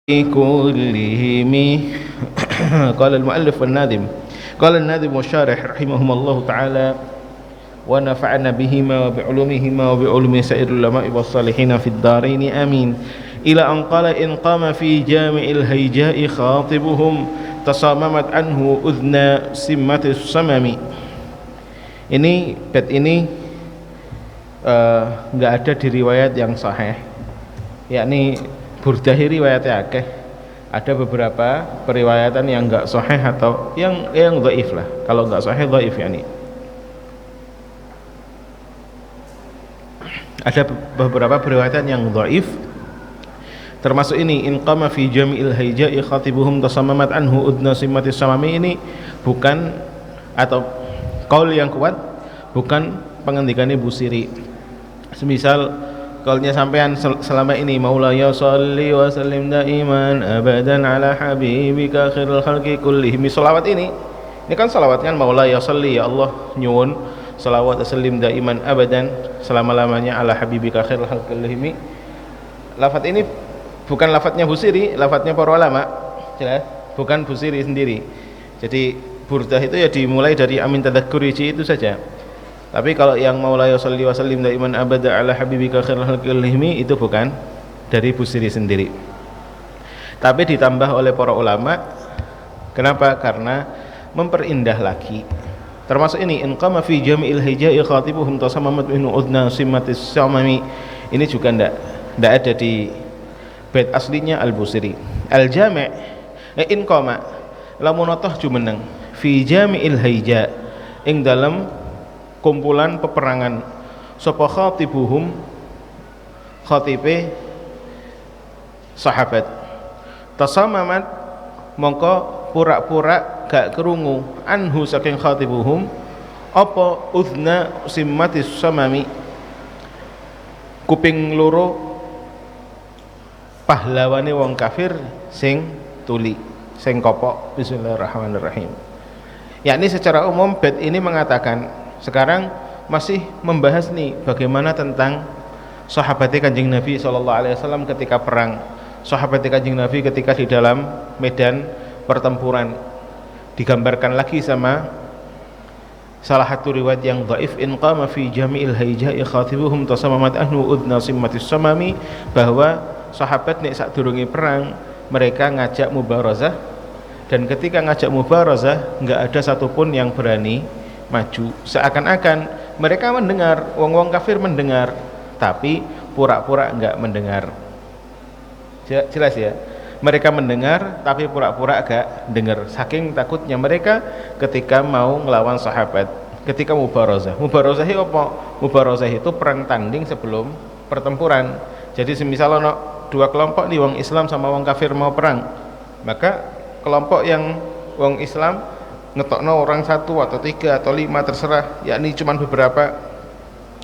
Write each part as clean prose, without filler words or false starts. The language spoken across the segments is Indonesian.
كلهم. قال المؤلف والناظم قال الناظم والشارح رحمهما الله تعالى ونفعنا بهما وبعلومهما وبعلوم سائر العلماء والصالحين في الدارين آمين. إلى أن قال إن قام في جامع الهيجاء خاطبهم تصاممت عنه أذن سمة الصمم. Ini bait ini nggak ada di riwayat yang sahih, yakni Burdahi riwayatnya akeh. Ada beberapa periwayatan yang enggak sahih atau yang dhaif lah. Kalau enggak sahih dhaif yani. Ada beberapa periwayatan yang dhaif. Termasuk ini in qama fi jami'il haija'i khatibuhum tasammamat anhu udna simmatis samami, ini bukan, atau qaul yang kuat bukan pengendikane Busiri. Semisal qaulnya sampean selama ini maulaya sholli wa sallim daiman abadan ala habibika khairul khalqi kullihim. Selawat ini kan selawat kan, maulaya sholli, ya Allah nyuwun selawat sallim daiman abadan selama-lamanya ala habibika khairul khalqi kullihim. Lafaz ini bukan lafadznya Busiri, lafadznya para ulama, jelas bukan Busiri sendiri. Jadi burdah itu ya dimulai dari amin tadakkuri itu saja. Tapi kalau yang maulaya sholli wa sallim daiman abada ala habibika khairul khalqi kullihim itu bukan dari Busiri sendiri, tapi ditambah oleh para ulama. Kenapa? Karena memperindah lagi. Termasuk ini in qama fi jami'il hijai khatibuhum tasammamat minhu udna simmatis samami, ini juga ndak ada di bait aslinya Al-Busiri. Al-Jami' in qama lamun toh jumeneng fi jami'il hija ing dalam kumpulan peperangan sapa khatibuhum khatibe sahabat tasamamat mongko pura-pura gak kerungu anhu saking khatibuhum apa udna simmatis samami kuping loro pahlawane wong kafir sing tuli sing kopok. Bismillahirrahmanirrahim. Yakni secara umum bait ini mengatakan, sekarang masih membahas nih bagaimana tentang sahabatnya Kanjeng Nabi SAW ketika perang, sahabatnya Kanjeng Nabi ketika di dalam medan pertempuran. Digambarkan lagi sama salah satu riwayat yang dhaif, in qama fi jami'il haija'i khatibuhum tasammamat anhu udna simmatis samami, bahwa sahabat nek sadurunge perang mereka ngajak mubarazah, dan ketika ngajak mubarazah enggak ada satupun yang berani maju. Seakan-akan mereka mendengar, wong-wong kafir mendengar, tapi pura-pura enggak mendengar. Jelas ya? Mereka mendengar tapi pura-pura agak dengar, saking takutnya mereka ketika mau ngelawan sahabat. Ketika mubarazah itu apa? Mubarazah itu perang tanding sebelum pertempuran. Jadi semisal ono dua kelompok nih, wong Islam sama wong kafir mau perang, maka kelompok yang wong Islam ngetokno orang 1 atau 3 atau 5 terserah, yakni cuman beberapa,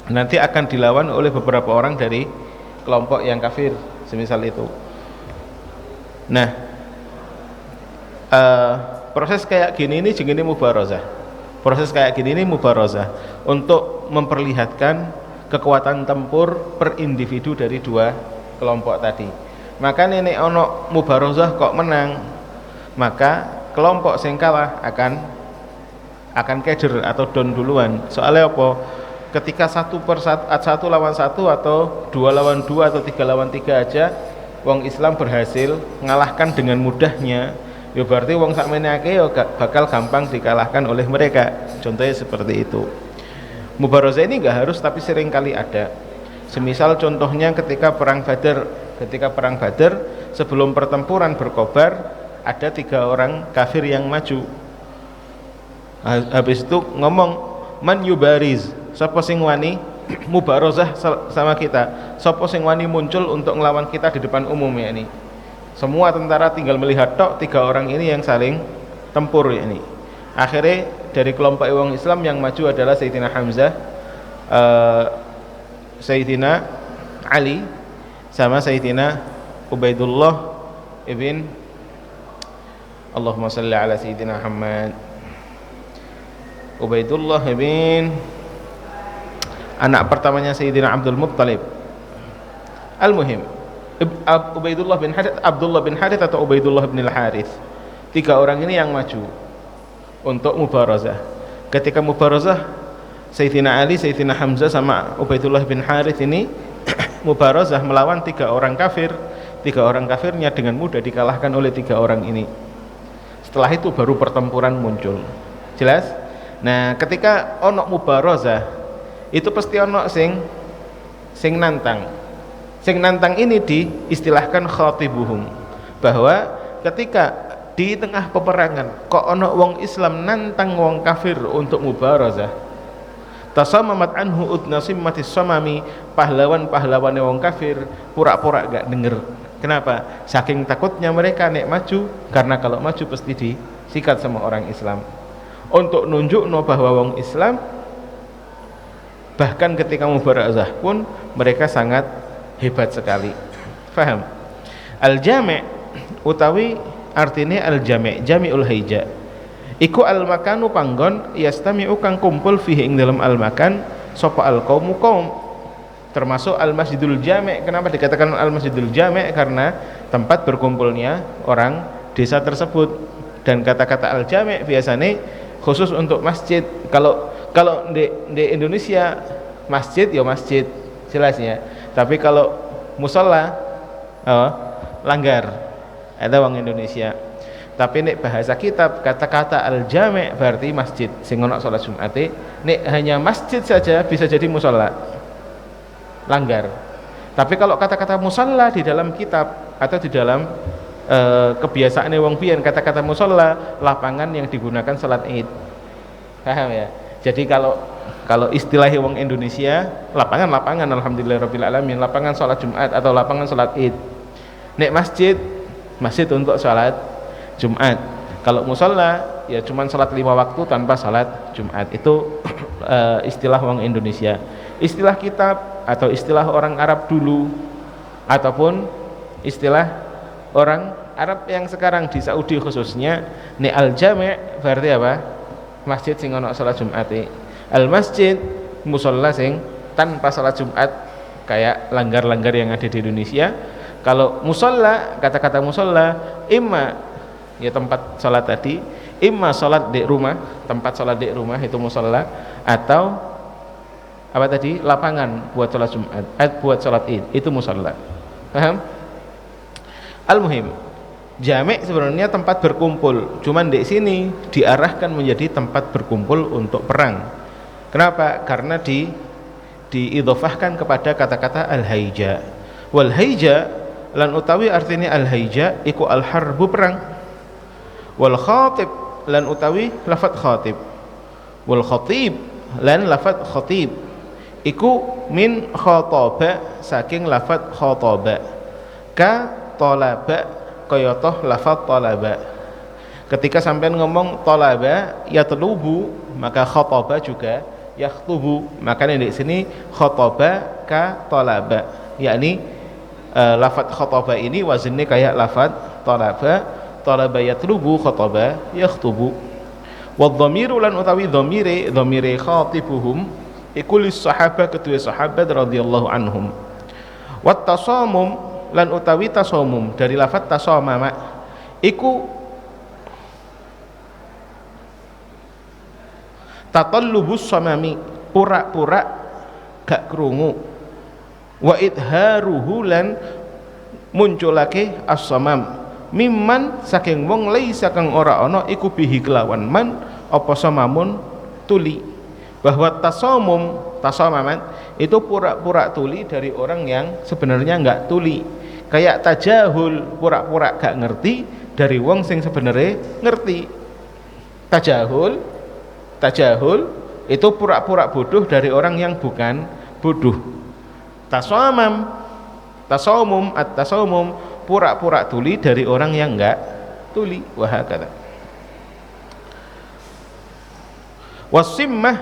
nanti akan dilawan oleh beberapa orang dari kelompok yang kafir semisal itu. Nah, proses kayak gini ini jenenge mubarazah. Proses kayak gini ini mubarazah untuk memperlihatkan kekuatan tempur per individu dari dua kelompok tadi. Maka nenek ono mubarazah kok menang, maka kelompok sing kalah akan keder atau down duluan. Soalnya apa? Ketika satu lawan satu atau 2 lawan 2 atau 3 lawan 3 aja wong Islam berhasil ngalahkan dengan mudahnya, ya berarti wong sakmene akeh ya bakal gampang dikalahkan oleh mereka. Contohnya seperti itu. Mubarazah ini enggak harus, tapi sering kali ada. Semisal contohnya ketika perang Badar, sebelum pertempuran berkobar, ada 3 orang kafir yang maju. Habis itu ngomong, man yubariz, sapa sing wani mubarazah sama kita, sapa sing wani muncul untuk ngelawan kita di depan umum, ya ini. Semua tentara tinggal melihat tok 3 orang ini yang saling tempur, ya ini. Akhirnya dari kelompok wong Islam yang maju adalah Sayyidina Hamzah, Sayyidina Ali, sama Sayyidina Ubaidullah ibn, Allahumma salli ala Sayyidina Muhammad, Ubaidullah ibn, anak pertamanya Sayyidina Abdul Muttalib. Al-muhim, Ubaidullah bin Harith, Abdullah bin Harith atau Ubaidullah bin Al-Harith. Tiga orang ini yang maju untuk mubarazah. Ketika mubarazah, Sayyidina Ali, Sayyidina Hamzah sama Ubaidullah bin Harith ini mubarazah melawan tiga orang kafir. Tiga orang kafirnya dengan mudah dikalahkan oleh tiga orang ini. Setelah itu baru pertempuran muncul. Jelas? Nah, ketika ono mubarazah itu pasti ono sing nantang. Sing nantang ini diistilahkan khatibuhum, bahwa ketika di tengah peperangan kok ono wong Islam nantang wong kafir untuk mubarazah, tasamamat anhu udnasimmatis samami, pahlawan-pahlawane wong kafir pura-pura gak denger. Kenapa? Saking takutnya mereka nek maju, karena kalau maju pasti disikat sama orang Islam. Untuk nunjukno bahwa wong Islam bahkan ketika mubarazah pun mereka sangat hebat sekali. Faham? Al-jami' utawi artinya al-jami', jami'ul haija. Iku al-makanu panggon yastami'u kang kumpul fihi ing dalam al-makan sapa al-qaumu qaum. Termasuk al-masjidul jami'. Kenapa dikatakan al-masjidul jami'? Karena tempat berkumpulnya orang desa tersebut. Dan kata-kata al-jami' biasanya khusus untuk masjid. Kalau di Indonesia masjid ya masjid jelasnya. Tapi kalau mushola langgar, ada orang Indonesia. Tapi nek bahasa kitab kata-kata al-jami' berarti masjid. Sing ono salat Jumat nek hanya masjid saja bisa jadi mushola langgar. Tapi kalau kata-kata musalla di dalam kitab atau di dalam kebiasaan wong biyen, kata-kata musalla lapangan yang digunakan salat Id. Paham ya? Jadi kalau istilah wong Indonesia lapangan alhamdulillahirabbil alamin, lapangan salat Jumat atau lapangan salat Id. Nek masjid untuk salat Jumat. Kalau musalla ya cuman salat 5 waktu tanpa salat Jumat. Itu istilah wong Indonesia. Istilah kitab atau istilah orang Arab dulu ataupun istilah orang Arab yang sekarang di Saudi khususnya, nek al-jami' berarti apa? Masjid sing ono salat Jumat. Al-masjid musalla sing tanpa salat Jumat, kayak langgar-langgar yang ada di Indonesia. Kalau musalla, kata-kata musalla imma ya tempat salat tadi, imma salat di rumah, tempat salat di rumah itu musalla, atau apa tadi? Lapangan buat salat Jumat, buat salat Id, itu musalla. Paham? Al-muhim, jami' sebenarnya tempat berkumpul, cuman di sini diarahkan menjadi tempat berkumpul untuk perang. Kenapa? Karena diidhofahkan kepada kata-kata al-haija. Wal haija lan utawi artinya al-haija iku al-harbu perang. Wal khatib lan utawi lafadz khatib. Wal khatib lan lafadz khatib iku min khataba, saking lafadz khataba. Ka talaba kaya toh lafadz talaba. Ketika sampean ngomong talaba yatlubu, maka khataba juga yakhtubu. Makanya di sini khataba ka talaba, yakni lafadz khataba ini wazinnya kayak lafadz talaba. Talaba yatlubu, khataba yakhtubu. Wa dhamiru lan utawi dhamire khatibuhum iku lis sahabat, kedua sahabat radhiyallahu anhum. Wat tasamum lan utawi tasamum dari lafadz tasamama iku tatallubus samami, pura-pura gak krungu. Wa idharuhu lan munculake as-samam mimman saking wong laisa kang ora ana iku bihi kelawan man apa samamun tuli. Bahwa tasamaman itu pura-pura tuli dari orang yang sebenarnya enggak tuli. Kayak tajahul, pura-pura gak ngerti dari wong sing sebenarnya ngerti. Tajahul itu pura-pura bodoh dari orang yang bukan bodoh. Tasawum pura-pura tuli dari orang yang enggak tuli. Wahakata. Wasimmah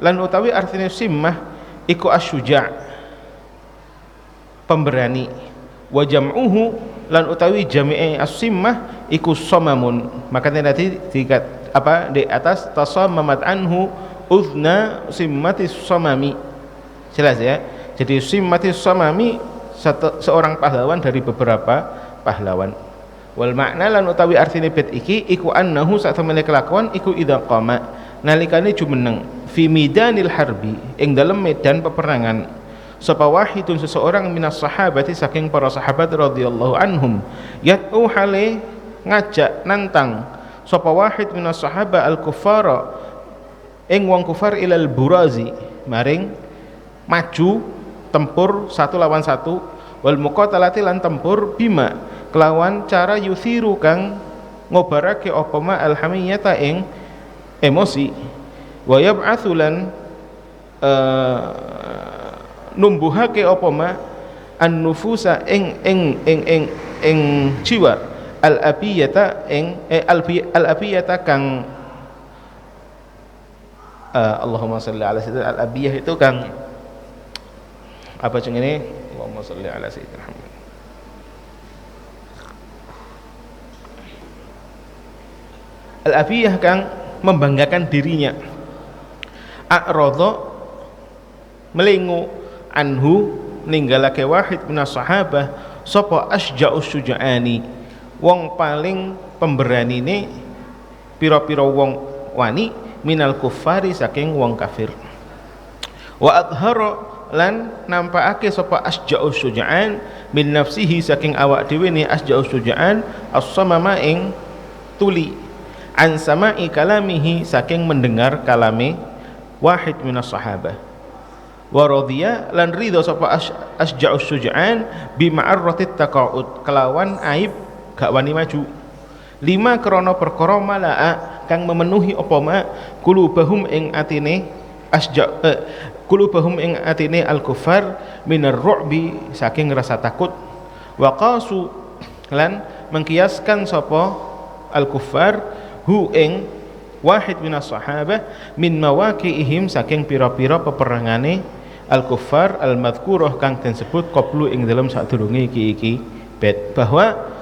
lan utawi artinya simmah iku asyuja', pemberani. Wa jam'uhu lan utawi jami'i as-simmah iku samamun. Makanya nanti di atas tasammamat anhu uzna simmatis samami. Jelas ya. Jadi simmatis samami seorang pahlawan dari beberapa pahlawan. Wal makna lan utawi artine bait iki iku annahu sak temene kelakuan iku idza qama nalikane jumeneng fi midanil harbi ing dalem medan peperangan sapa wahidun seseorang minas sahabati saking para sahabat radhiyallahu anhum yad'u hale ngajak nantang sapa wahid minas sahaba al kuffara ing wong kufar ilal burazi maring maju tempur satu lawan satu wal muqatalati lan tempur bima kelawan cara yuthiru kang ngobarake apa ma alhamiyata ing emosi wa yab'atsu lan numbuhake apa ma an-nufusa ing jiwa al-abiyata ing al-abiyata kang Allahumma shalli ala sayyidina al-abiyah itu kang apa jenenge Allahumma shalli ala sayyidina Muhammad al-abiyah kang membanggakan dirinya a'radha melingu anhu ninggalake wahid minas sahabah sapa asja'us syuja'ani wong paling pemberanine pira-pira wong wani minal kuffari saking wong kafir wa adhara lan nampakake sapa asja'us syuja'an min nafsihi saking awak dhewe ne asja'us syuja'an as-samama ing tuli an sama'i kalamihi saking mendengar kalame wahid minas sahabah wa radhiya lan ridha sapa asja'us syuja'an bi ma'arratit taqa'ud kelawan aib gak wani maju lima krana perkara malaa kang memenuhi apa ma kulubahum ing atine kulubahum ing atine al-kuffar minar ru'bi saking rasa takut wa qasu lan mengkiaskan sapa al-kuffar hu ing wahid minas sahabah min mawaqi'ihim saking pira-pira peperangane al-kuffar al-madhkurah kang disebut qablu ing dalam sadurunge iki bet bahwa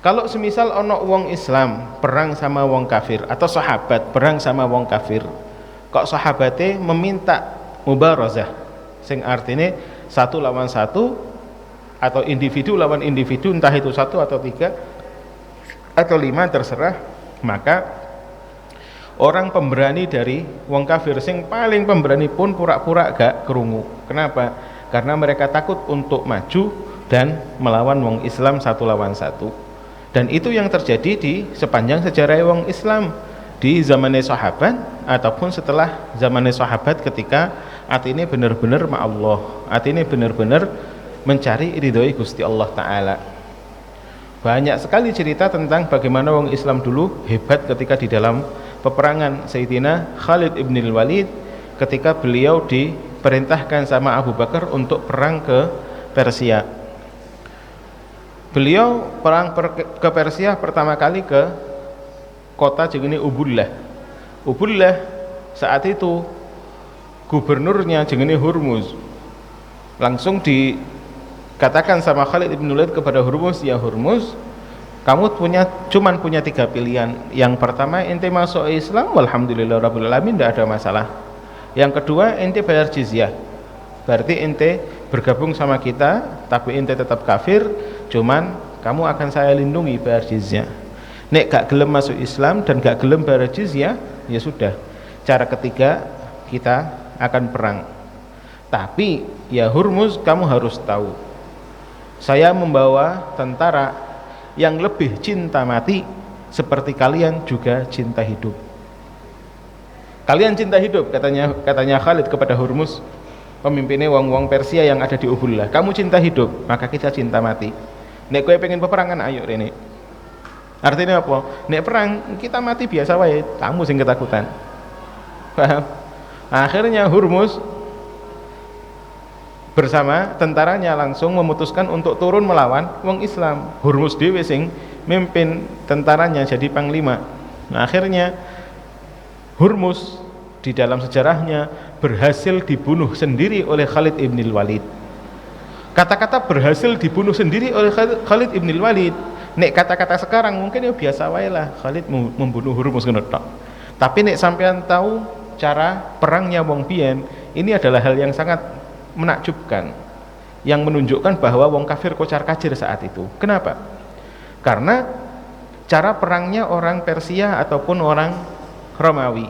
kalau semisal ono wong Islam perang sama wong kafir atau sahabat perang sama wong kafir kok sahabate meminta mubarazah sing artine satu lawan satu atau individu lawan individu entah itu satu atau tiga atau lima terserah maka orang pemberani dari wong kafir sing paling pemberani pun pura-pura gak kerungu. Kenapa? Karena mereka takut untuk maju dan melawan wong Islam satu lawan satu. Dan itu yang terjadi di sepanjang sejarah wong Islam di zamannya sahabat ataupun setelah zamannya sahabat ketika atine benar-benar ma Allah, atine benar-benar mencari ridhoi Gusti Allah Ta'ala. Banyak sekali cerita tentang bagaimana wong Islam dulu hebat ketika di dalam peperangan. Sayyidina Khalid ibn Walid ketika beliau diperintahkan sama Abu Bakar untuk perang ke Persia. Beliau perang ke Persia pertama kali ke kota jenenge Ubullah. Ubullah saat itu gubernurnya jenenge Hurmuz. Langsung dikatakan sama Khalid ibn Walid kepada Hurmuz, ya Hurmuz, kamu cuman punya 3 pilihan. Yang pertama, ente masuk Islam, walhamdulillahirabbil alamin, tidak ada masalah. Yang kedua, ente bayar jizyah, berarti ente bergabung sama kita tapi ente tetap kafir, cuman kamu akan saya lindungi bayar jizyah. Nek gak gelem masuk Islam dan gak gelem bayar jizyah, ya sudah, cara ketiga kita akan perang. Tapi ya Hurmuz, kamu harus tahu, saya membawa tentara yang lebih cinta mati seperti kalian juga cinta hidup. Kalian cinta hidup, katanya Khalid kepada Hurmuz, pemimpinnya wong-wong Persia yang ada di Ubullah. Kamu cinta hidup, maka kita cinta mati. Nek kowe pengen peperangan, ayo rene. Artinya apa? Nek perang kita mati biasa wae, kamu sing ketakutan. Paham? Akhirnya Hurmuz bersama tentaranya langsung memutuskan untuk turun melawan wong Islam. Hurmuz dhewe sing mimpin tentaranya jadi panglima. Nah, akhirnya Hurmuz di dalam sejarahnya berhasil dibunuh sendiri oleh Khalid ibn Walid. Kata-kata berhasil dibunuh sendiri oleh Khalid ibn Walid, nek kata-kata sekarang mungkin ya biasa wae lah, Khalid membunuh Hurmuz ngono tok. Tapi nek sampean tahu cara perangnya wong biyen, ini adalah hal yang sangat menakjubkan, yang menunjukkan bahwa wong kafir kocar-kacir saat itu. Kenapa? Karena cara perangnya orang Persia ataupun orang Romawi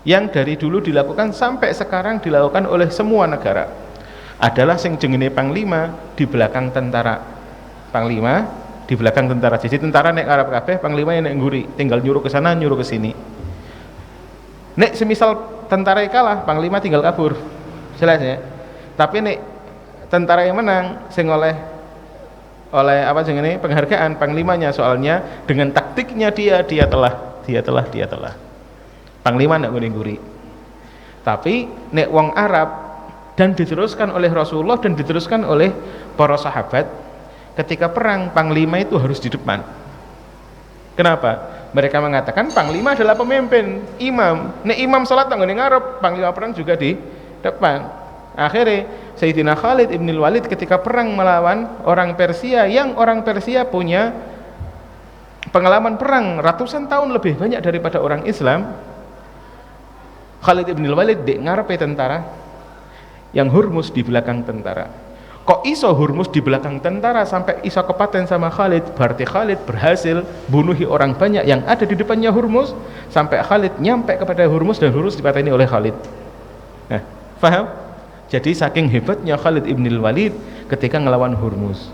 yang dari dulu dilakukan sampai sekarang dilakukan oleh semua negara adalah sing jenenge panglima di belakang tentara. Panglima di belakang tentara. Jadi tentara nek Arab kabeh, panglima nek ngguri, tinggal nyuruh ke sana, nyuruh ke sini. Nek semisal tentara kalah, panglima tinggal kabur. Jelas ya. Tapi nek tentara yang menang sing oleh apa jenenge penghargaan panglimanya, soalnya dengan taktiknya dia telah panglima ndak ngguri. Tapi nek wong Arab dan diteruskan oleh Rasulullah dan diteruskan oleh para sahabat, ketika perang panglima itu harus di depan. Kenapa? Mereka mengatakan panglima adalah pemimpin, imam. Nek imam salat nang ngene ngarep, panglima perang juga di depan. Akhirnya Sayyidina Khalid ibn Walid ketika perang melawan orang Persia, yang orang Persia punya pengalaman perang ratusan tahun lebih banyak daripada orang Islam, Khalid ibn Walid dek ngarepe tentara, yang Hurmus di belakang tentara. Kok iso Hurmus di belakang tentara sampai iso kepaten sama Khalid? Berarti Khalid berhasil bunuhi orang banyak yang ada di depannya Hurmus, sampai Khalid nyampe kepada Hurmus dan Hurmus dipateni oleh Khalid. Nah, paham? Jadi saking hebatnya Khalid ibn Walid ketika ngelawan Hurmus.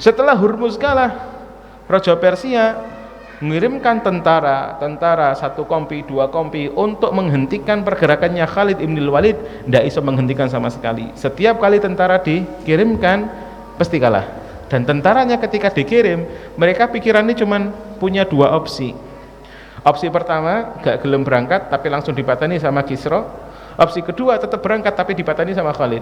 Setelah Hurmus kalah, Raja Persia mengirimkan tentara 1 kompi, 2 kompi untuk menghentikan pergerakannya Khalid ibn Walid. Tidak bisa menghentikan sama sekali. Setiap kali tentara dikirimkan pasti kalah. Dan tentaranya ketika dikirim, mereka pikirannya cuma punya 2 opsi. Opsi pertama, gak gelem berangkat tapi langsung dipateni sama Kisra. Opsi kedua, tetap berangkat tapi dipateni sama Khalid.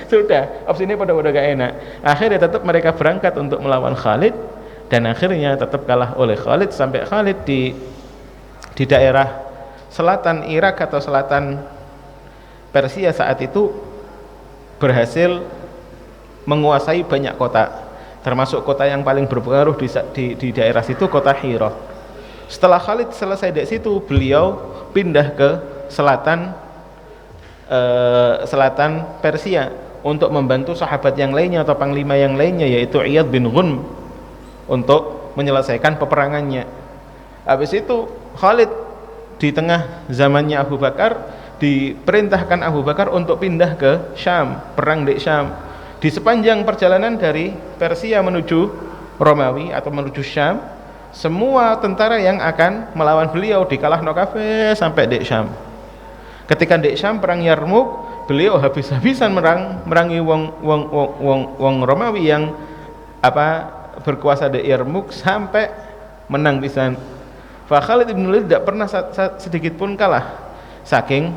Sudah, opsi ini pada-pada gak enak. Akhirnya tetap mereka berangkat untuk melawan Khalid, dan akhirnya tetap kalah oleh Khalid, sampai Khalid di daerah selatan Irak atau selatan Persia saat itu berhasil menguasai banyak kota, termasuk kota yang paling berpengaruh di daerah situ, kota Hira. Setelah Khalid selesai dari situ, beliau pindah ke selatan Persia untuk membantu sahabat yang lainnya atau panglima yang lainnya, yaitu Iyad bin Ghunm, untuk menyelesaikan peperangannya. Habis itu Khalid di tengah zamannya Abu Bakar diperintahkan Abu Bakar untuk pindah ke Syam, perang di Syam. Di sepanjang perjalanan dari Persia menuju Romawi atau menuju Syam, semua tentara yang akan melawan beliau dikalahno kabeh sampai di Syam. Ketika di Syam perang Yarmuk, beliau habis-habisan merangi wong Romawi yang berkuasa di Yarmuk sampai menang pisan. Fa Khalid ibn Walid tidak pernah sedikit pun kalah saking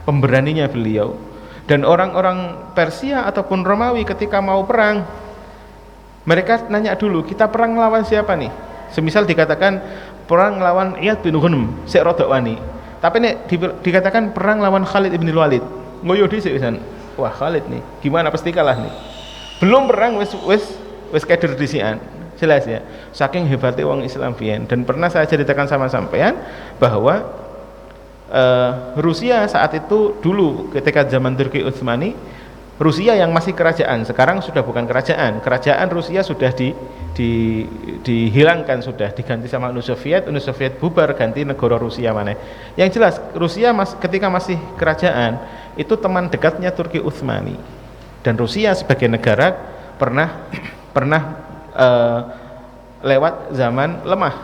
pemberaninya beliau. Dan orang-orang Persia ataupun Romawi ketika mau perang, mereka nanya dulu, kita perang lawan siapa nih? Semisal dikatakan perang lawan Iyad bin Ghunm, sik rodok wani. Tapi nek dikatakan perang lawan Khalid ibn Walid, ngoyo dhisik pisan. Wah, Khalid nih, gimana pasti kalah nih. Belum perang wis keder dhisikan. Jelas ya. Saking hebatnya wong Islam biyen. Dan pernah saya ceritakan sama sampean bahwa Rusia saat itu dulu ketika zaman Turki Utsmani, Rusia yang masih kerajaan, sekarang sudah bukan kerajaan. Kerajaan Rusia sudah dihilangkan, sudah diganti sama Uni Soviet bubar, ganti negara Rusia mana. Yang jelas Rusia ketika masih kerajaan itu teman dekatnya Turki Utsmani. Dan Rusia sebagai negara pernah lewat zaman lemah,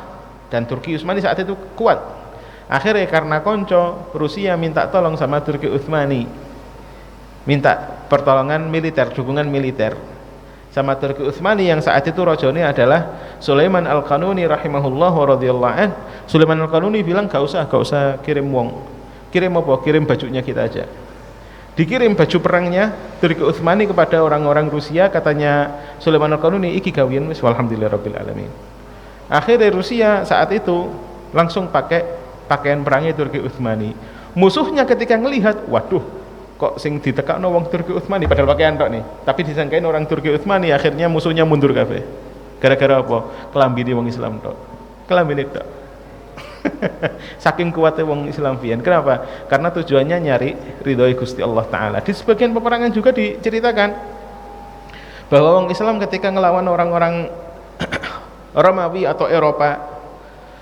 dan Turki Utsmani saat itu kuat. Akhirnya karena konco, Rusia minta tolong sama Turki Utsmani, minta pertolongan militer, dukungan militer sama Turki Utsmani, yang saat itu rajane adalah Sulaiman Al-Qanuni rahimahullah radhiyallahu an. Sulaiman Al-Qanuni bilang gak usah kirim wong. Kirim apa? Kirim bajunya kita aja. Dikirim baju perangnya Turki Utsmani kepada orang-orang Rusia. Katanya Sulaiman Al-Qanuni, iki gawian wis walhamdulillahirabbil alamin. Akhirnya Rusia saat itu langsung pakai pakaian perangnya Turki Utsmani. Musuhnya ketika ngelihat, waduh, kok sing ditekakno wong Turki Utsmani, padahal pakaian tok nih, tapi disangkain orang Turki Utsmani, akhirnya musuhnya mundur kabeh. Gara-gara apa? Kelambine wong Islam tok. Kelambine tok. Saking kuatnya wong Islam biyen. Kenapa? Karena tujuannya nyari ridhoi Gusti Allah Ta'ala. Di sebagian peperangan juga diceritakan bahwa wong Islam ketika ngelawan orang-orang Romawi atau Eropa,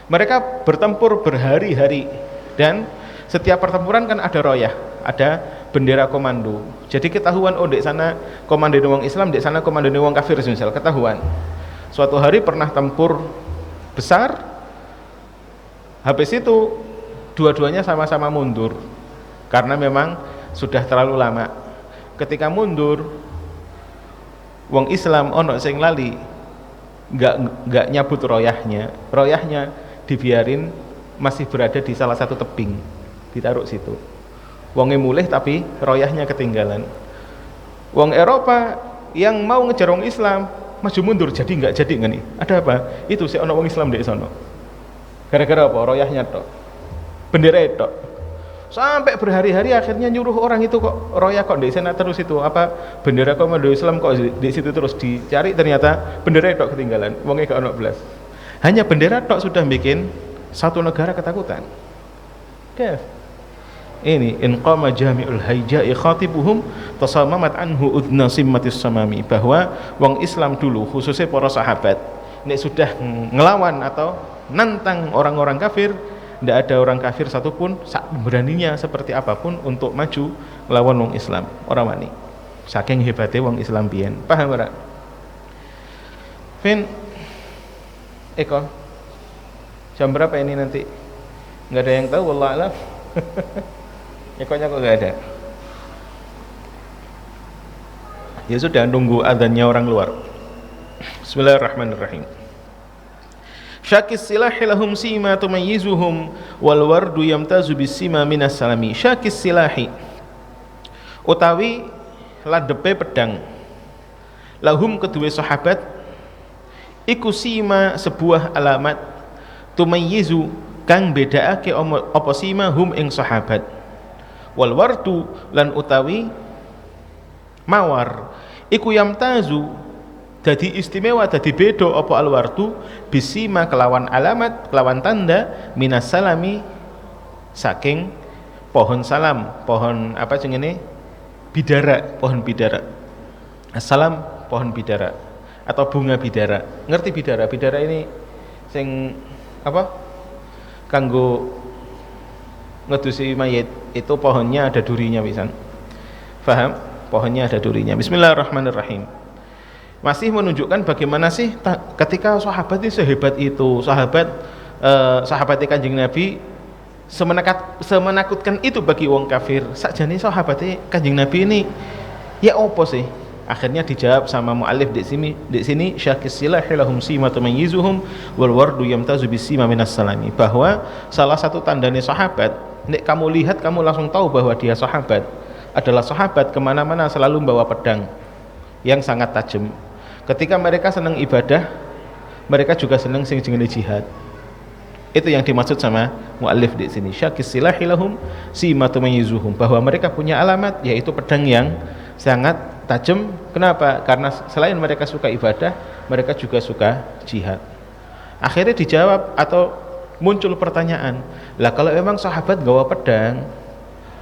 mereka bertempur berhari-hari, dan setiap pertempuran kan ada royah, ada bendera komando. Jadi ketahuan, oh dek sana komando wong Islam, dek sana komando wong kafir, misal ketahuan. Suatu hari pernah tempur besar, habis itu dua-duanya sama-sama mundur karena memang sudah terlalu lama. Ketika mundur, wong Islam ono sing lali nggak nyabut royahnya dibiarin masih berada di salah satu tebing, ditaruh situ. Wonge mulih tapi royahnya ketinggalan. Wong Eropa yang mau ngejar wong Islam maju mundur, jadi nggak jadi nggak nih? Ada apa? Itu si ono wong Islam di sono. Gara-gara apa? Royahnya tok, bendera tok. Sampai berhari-hari akhirnya nyuruh orang itu, kok royah kok di sana terus, itu apa bendera komando Islam kok di situ terus, dicari ternyata bendera tok ketinggalan. Wonge gak ono blas. Hanya bendera tok sudah bikin satu negara ketakutan. Oke. Ini inqama jami'ul haija'i khatibuhum tasamamat anhu udna simmatis samami, bahwa wong Islam dulu khususnya para sahabat nek sudah ngelawan atau nantang orang-orang kafir, tidak ada orang kafir satupun sak beraninya seperti apapun untuk maju melawan wong Islam, orang wani. Saking hebatnya wong Islam biyen. Paham ora? Vin Eko jam berapa ini nanti? Nggak ada yang tahu, wallah alam. Ekonya kok nggak ada? Ya sudah, nunggu adanya orang luar. Bismillahirrahmanirrahim. Syakis silahi lahum sima tumayyizuhum wal wardu yamtazu bisima minas salami. Syakis silahi utawi ladepe pedang, lahum kedua sahabat, iku sima sebuah alamat, tumayyizu kang bedaake apa sima hum ing sahabat, wal wardu lan utawi mawar, iku yamtazu dadi istimewa, dadi beda apa alwardu bisima kelawan alamat, kelawan tanda minas salami saking pohon salam, pohon apa jenenge bidara, pohon bidara. Assalam pohon bidara atau bunga bidara. Ngerti bidara? Bidara ini sing apa? Kanggo ngedusi mayit, itu pohonnya ada durinya pisan. Faham? Pohonnya ada durinya. Bismillahirrahmanirrahim. Masih menunjukkan bagaimana sih ketika sahabat ini sehebat itu, sahabat Kanjeng Nabi semenakutkan itu bagi wong kafir. Sakjane sahabat Kanjeng Nabi ini ya opo sih? Akhirnya dijawab sama muallif di sini syakis silahi lahum sima tumayyizuhum wal wardu yamtazu bisima minas salami, bahwa salah satu tandanya sahabat, nek kamu lihat kamu langsung tahu bahwa dia sahabat, adalah sahabat kemana-mana selalu membawa pedang yang sangat tajam. Ketika mereka senang ibadah, mereka juga senang sing jenenge jihad. Itu yang dimaksud sama muallif di sini. Syakis silahi lahum sima tumayyizuhum, bahwa mereka punya alamat, yaitu pedang yang sangat tajam. Kenapa? Karena selain mereka suka ibadah, mereka juga suka jihad. Akhirnya dijawab atau muncul pertanyaan, lah kalau memang sahabat gawa pedang,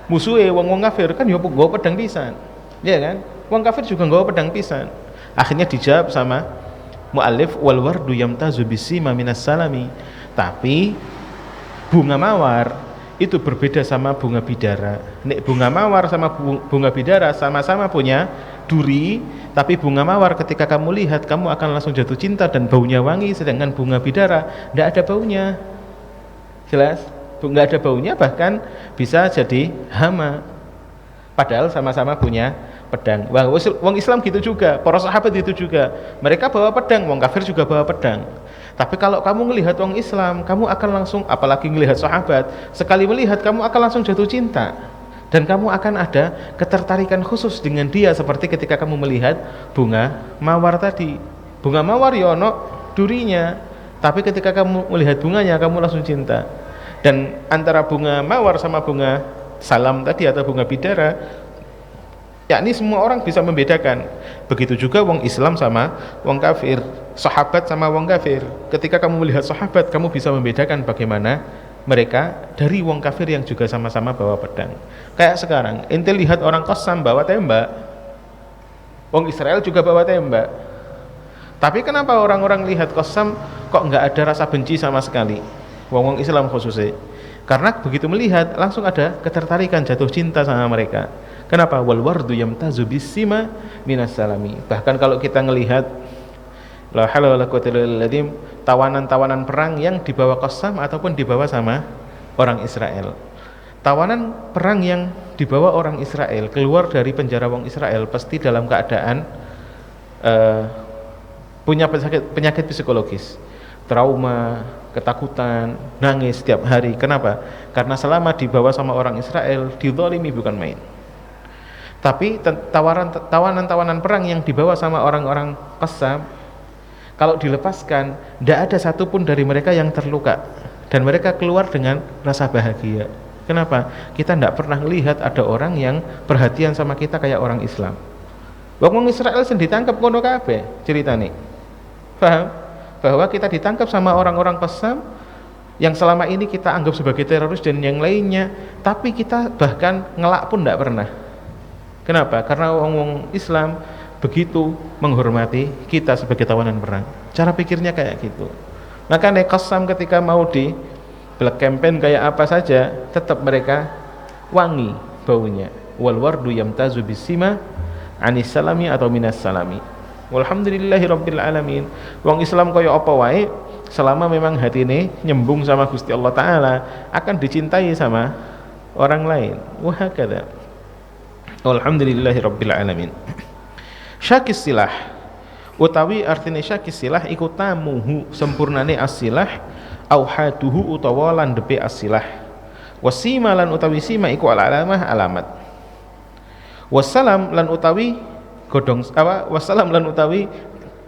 musuhnya wong kafir kan ya gawa pedang pisan, ya kan? Wong kafir juga gawa pedang pisan. Akhirnya dijawab sama muallif, wal wardu yamtazu bisima minas salami, tapi bunga mawar itu berbeda sama bunga bidara. Nek bunga mawar sama bunga bidara sama-sama punya duri, tapi bunga mawar ketika kamu lihat kamu akan langsung jatuh cinta dan baunya wangi, sedangkan bunga bidara tidak ada baunya. Jelas? Nggak ada baunya, bahkan bisa jadi hama, padahal sama-sama punya pedang. Wong Islam gitu juga, para sahabat itu juga, mereka bawa pedang, wong kafir juga bawa pedang. Tapi kalau kamu melihat wong Islam, kamu akan langsung, apalagi melihat sahabat, sekali melihat kamu akan langsung jatuh cinta, dan kamu akan ada ketertarikan khusus dengan dia, seperti ketika kamu melihat bunga mawar tadi. Bunga mawar ya ono durinya, tapi ketika kamu melihat bunganya kamu langsung cinta. Dan antara bunga mawar sama bunga salam tadi atau bunga bidara, yakni semua orang bisa membedakan. Begitu juga wong Islam sama wong kafir, sahabat sama wong kafir. Ketika kamu melihat sahabat, kamu bisa membedakan bagaimana mereka dari wong kafir yang juga sama-sama bawa pedang. Kayak sekarang ente lihat orang Qassam bawa tembak, wong Israel juga bawa tembak, tapi kenapa orang-orang lihat Qassam kok nggak ada rasa benci sama sekali, wong Islam khususnya? Karena begitu melihat langsung ada ketertarikan, jatuh cinta sama mereka. Kenapa? Wal wardu yamtazu bisima minas salami. Bahkan kalau kita ngelihat la haula wala quwwata illa billah, tawanan-tawanan perang yang dibawa Qassam ataupun dibawa sama orang Israel. Tawanan perang yang dibawa orang Israel keluar dari penjara wong Israel pasti dalam keadaan punya penyakit psikologis, trauma, ketakutan, nangis setiap hari. Kenapa? Karena selama dibawa sama orang Israel dizalimi bukan main. Tapi tawanan-tawanan perang yang dibawa sama orang-orang Qassam, kalau dilepaskan, tidak ada satupun dari mereka yang terluka dan mereka keluar dengan rasa bahagia. Kenapa? Kita tidak pernah melihat ada orang yang perhatian sama kita kayak orang Islam. Wong Israel sendiri ditangkap kono kabeh ceritane. Paham? Bahwa kita ditangkap sama orang-orang Qassam yang selama ini kita anggap sebagai teroris dan yang lainnya, tapi kita bahkan ngelak pun tidak pernah. Kenapa? Karena orang Islam begitu menghormati kita sebagai tawanan perang. Cara pikirnya kayak gitu. Maka Qassam ketika mau di black campaign kayak apa saja, tetap mereka wangi baunya. Wal wardu yamtazu bisima anis salami atau minas salami. Walhamdulillahi rabbil alamin. Wong Islam kaya apa wae, selama memang hati ini nyembung sama Gusti Allah Ta'ala, akan dicintai sama orang lain. Wahakadha. Walhamdulillahi rabbil alamin. Syakis silah utawi artine syakis silah iku tamuhu sempurnane asilah au haduhu utawa landhepe asilah. Wasima lan utawi sima iku alamah alamat. Wassalam lan utawi godhong wassalam lan utawi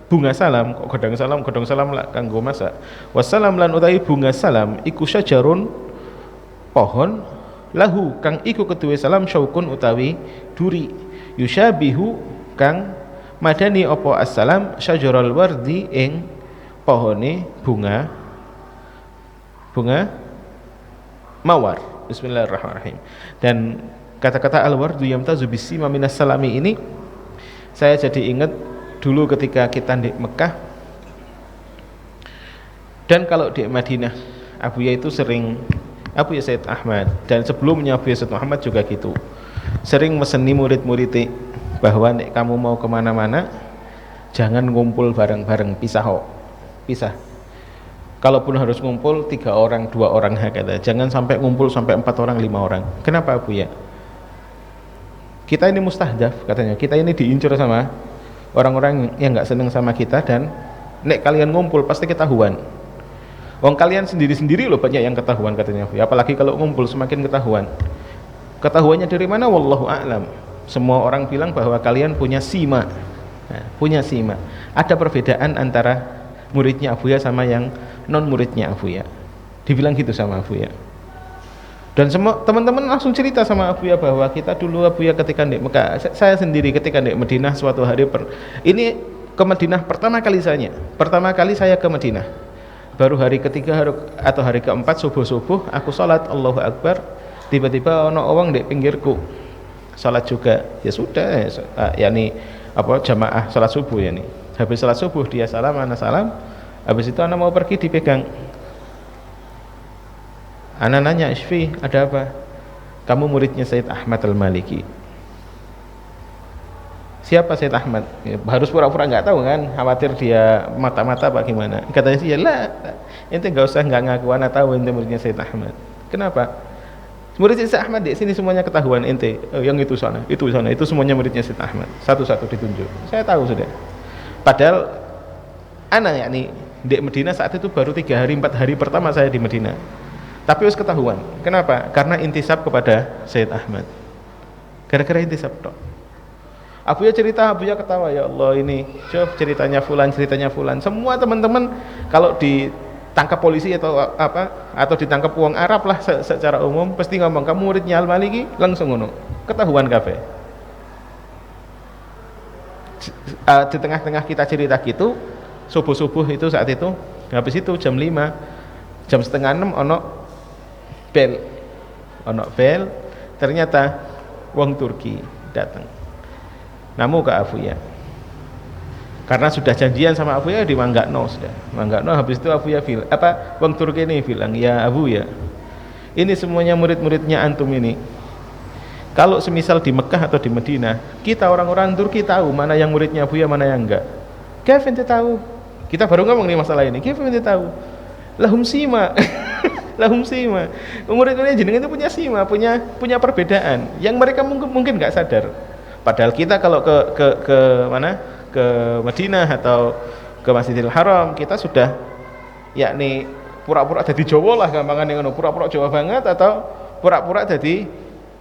bunga salam. Kok godhong salam lah kanggo masak. Wassalam lan utawi bunga salam iku syajarun pohon lahu kang iku keduwe salam syaukun utawi duri yusyabihu kang madani opo assalam syajarul wardi ing pohone bunga mawar. Bismillahirrahmanirrahim. Dan kata-kata al-wardu yamtazu bisima minas salami ini saya jadi ingat dulu ketika kita di Mekah dan kalau di Madinah. Abuya itu sering, Abuya Said Ahmad dan sebelumnya Abuya Said Muhammad juga gitu, sering meseni murid-murid bahwa nek kamu mau kemana-mana jangan ngumpul bareng-bareng, pisah. Kalaupun harus ngumpul 3 orang, 2 orang hakata. Jangan sampai ngumpul sampai 4 orang, 5 orang. Kenapa Bu ya? Kita ini mustahdaf katanya. Kita ini diincar sama orang-orang yang enggak senang sama kita dan nek kalian ngumpul pasti ketahuan. Wong kalian sendiri-sendiri loh banyak yang ketahuan katanya. Apalagi kalau ngumpul semakin ketahuan. Ketahuannya dari mana? Wallahu a'lam. Semua orang bilang bahwa kalian punya sima. Nah, punya sima. Ada perbedaan antara muridnya Abuya sama yang non muridnya Abuya. Dibilang gitu sama Abuya. Dan semua teman-teman langsung cerita sama Abuya bahwa kita dulu Abuya ketika di Mekah, saya sendiri ketika di Madinah suatu hari ini ke Madinah pertama kali saya ke Madinah. Baru hari ketiga atau hari keempat subuh aku sholat Allahu Akbar, tiba-tiba ono wong di pinggirku salat juga. Ya sudah, yakni apa jamaah salat subuh ya nih. Habis salat subuh dia salam, ana salam. Habis itu ana mau pergi dipegang. Ana nanya, "Isfi, ada apa?" "Kamu muridnya Said Ahmad Al-Maliki." Siapa Said Ahmad? Ya, harus pura-pura enggak tahu kan, khawatir dia mata-mata apa gimana. Katanya sih, "Ya lah, ente enggak usah enggak ngaku ana tahu ente muridnya Said Ahmad." Kenapa? Murid Said Ahmad di sini semuanya ketahuan ente. Oh, yang itu sana, itu semuanya muridnya Said Ahmad. Satu-satu ditunjuk. Saya tahu sudah. Padahal anak yakni di Medina saat itu baru 3 hari 4 hari pertama saya di Medina. Tapi harus ketahuan. Kenapa? Karena intisab kepada Said Ahmad. Gara-gara intisab toh. Abuya cerita, Abuya ketawa, ya Allah ini, coba ceritanya fulan. Semua teman-teman kalau ditangkap polisi atau apa atau ditangkap uang Arab lah secara umum pasti ngomong kamu muridnya Al-Maliki, langsung ngono. Ketahuan kabeh. Di tengah-tengah kita cerita gitu, subuh-subuh itu saat itu, habis itu jam 5, jam setengah 6 ono bel, ono bel, ternyata wong Turki datang. Namu ke Abuya. Karena sudah janjian sama Abuya di Manggakno sudah. Manggakno habis itu Abuya wong Turki ini bilang, "Ya Abuya, ini semuanya murid-muridnya antum ini. Kalau semisal di Mekah atau di Madinah, kita orang-orang Turki tahu mana yang muridnya Abuya, mana yang enggak. Kevin tahu. Kita baru ngomong nih masalah ini. Kevin tahu. Lahum sima." Lahum sima. Murid-muridnya jenengan itu punya sima, punya perbedaan yang mereka mungkin nggak sadar. Padahal kita kalau ke mana? Ke Madinah atau ke Masjidil Haram, kita sudah yakni pura-pura jadi Jawa lah, gampangane ngono, pura-pura Jawa banget atau pura-pura jadi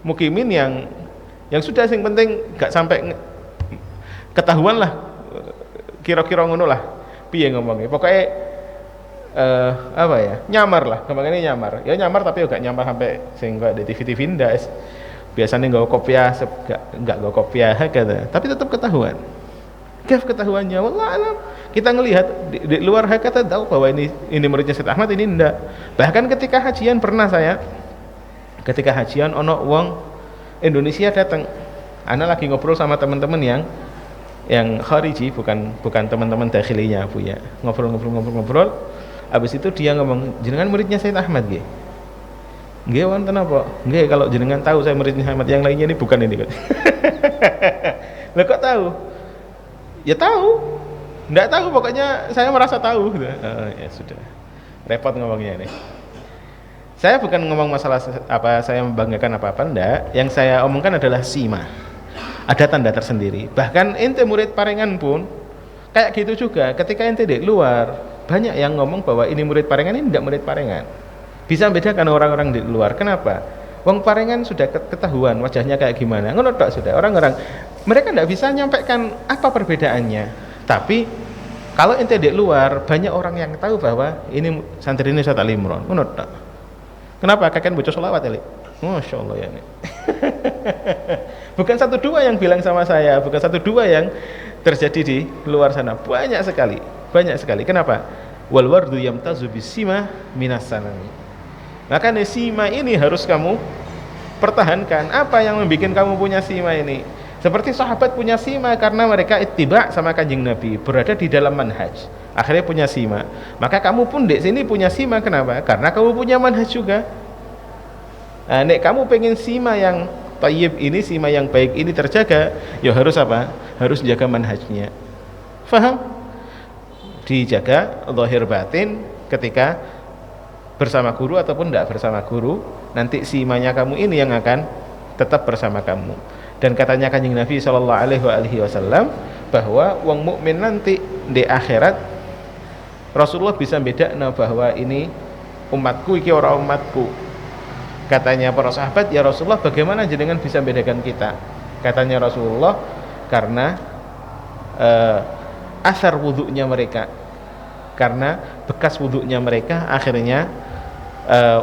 mukimin yang sudah sing penting gak sampai ketahuan lah, kira-kira ngono lah piye ngomongnya. Pokoknya apa ya, nyamar lah, gampangane nyamar. Ya nyamar tapi gak nyamar sampai sing kayak di TV-TV ndak. Biasanya nggak kopiah, nggak kopiah kata, tapi tetap ketahuan. Ketahuannya, wallah alam. Kita ngelihat di luar kata tahu bahwa ini muridnya Syed Ahmad, ini enggak. Bahkan ketika hajian pernah saya, ketika hajian ono wong Indonesia datang, ana lagi ngobrol sama teman-teman yang khariji, bukan teman-teman dakhilinya Bu ya. Ngobrol. Habis itu dia ngomong, "Jenengan muridnya Syed Ahmad nggih?" "Nggih, wonten apa?" "Nggih, kalau jenengan tahu saya muridnya Ahmad, yang lainnya ini bukan ini kok." Lah kok tahu? Ya tahu, enggak tahu, pokoknya saya merasa tahu. Ya sudah, repot ngomongnya nih. Saya bukan ngomong masalah apa saya membanggakan apa-apa, enggak. Yang saya omongkan adalah sima, ada tanda tersendiri. Bahkan ente murid Parengan pun kayak gitu juga. Ketika ente di luar, banyak yang ngomong bahwa ini murid Parengan, ini enggak murid Parengan. Bisa membedakan orang-orang di luar. Kenapa? Wong Parengan sudah ketahuan wajahnya kayak gimana, ngono tok sudah. Orang-orang mereka tidak bisa nyampaikan apa perbedaannya, tapi kalau ente di luar, banyak orang yang tahu bahwa ini santri ini Ustaz Ali Imron, ngono tok. Kenapa? Kakek bocah selawat ya, Masya Allah ya ini. Bukan satu dua yang bilang sama saya, bukan satu dua yang terjadi di luar sana, banyak sekali. Kenapa? Wal wardu yamtazu bisima minas sanami. Maka sima ini harus kamu pertahankan. Apa yang membuat kamu punya sima ini? Seperti sahabat punya sima karena mereka ittiba sama Kanjeng Nabi, berada di dalam manhaj, akhirnya punya sima. Maka kamu pun di sini punya sima. Kenapa? Karena kamu punya manhaj juga. Nah, nek kamu pengen sima yang thayyib ini, sima yang baik ini terjaga, ya harus apa? Harus jaga manhajnya. Faham? Dijaga zahir batin ketika bersama guru ataupun tidak bersama guru, nanti simanya kamu ini yang akan tetap bersama kamu. Dan katanya Kanjeng Nabi sallallahu alaihi wasallam bahwa wong mukmin nanti di akhirat Rasulullah bisa bedakna bahwa ini umatku, iki ora umatku. Katanya para sahabat, "Ya Rasulullah, bagaimana jenengan bisa bedakan kita?" Katanya Rasulullah, karena asar wudunya mereka, karena bekas wudunya mereka, akhirnya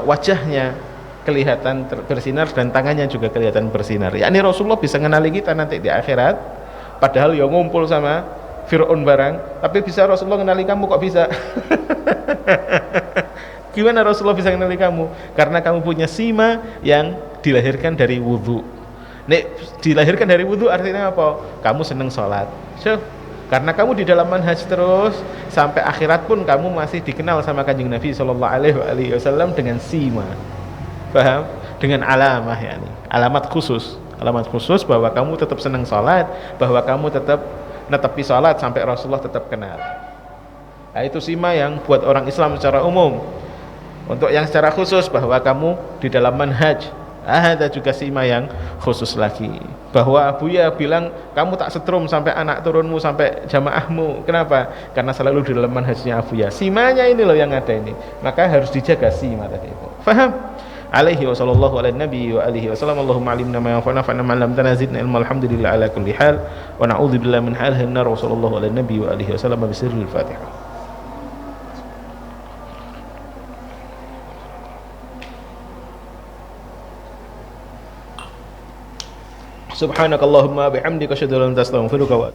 wajahnya kelihatan bersinar dan tangannya juga kelihatan bersinar. Yakni Rasulullah bisa mengenali kita nanti di akhirat, padahal ya ngumpul sama Fir'aun barang, tapi bisa Rasulullah mengenali kamu, kok bisa? Gimana Rasulullah bisa mengenali kamu? Karena kamu punya sima yang dilahirkan dari wudu. Nek dilahirkan dari wudu artinya apa? Kamu seneng sholat. Karena kamu di dalam manhaj terus sampai akhirat pun kamu masih dikenal sama Kanjeng Nabi sallallahu alaihi wasallam dengan sima. Paham? Dengan alamah, yakni alamat khusus bahwa kamu tetap senang salat, bahwa kamu tetap netepi salat sampai Rasulullah tetap kenal. Nah, itu sima yang buat orang Islam secara umum. Untuk yang secara khusus bahwa kamu di dalam manhaj, ada juga sima yang khusus lagi, bahwa Abuya bilang kamu tak setrum sampai anak turunmu sampai jamaahmu. Kenapa? Karena selalu di dalam manhajnya Abuya. Simanya ini loh yang ada ini, maka harus dijaga sima tadi itu. Faham? Alaihi wa sallallahu ala nabi wa alihi wa sallam. Allahumma alimna ma yanfa'una fa'na ma lam tanazidna ilma. Alhamdulillah ala kulli hal wa na'udzu billahi min halin nar. Wa sallallahu ala nabi wa alihi wa sallam bi sirril Fatihah. Subhanakallahumma bihamdika asyhadu an la ilaha illa anta astaghfiruka wa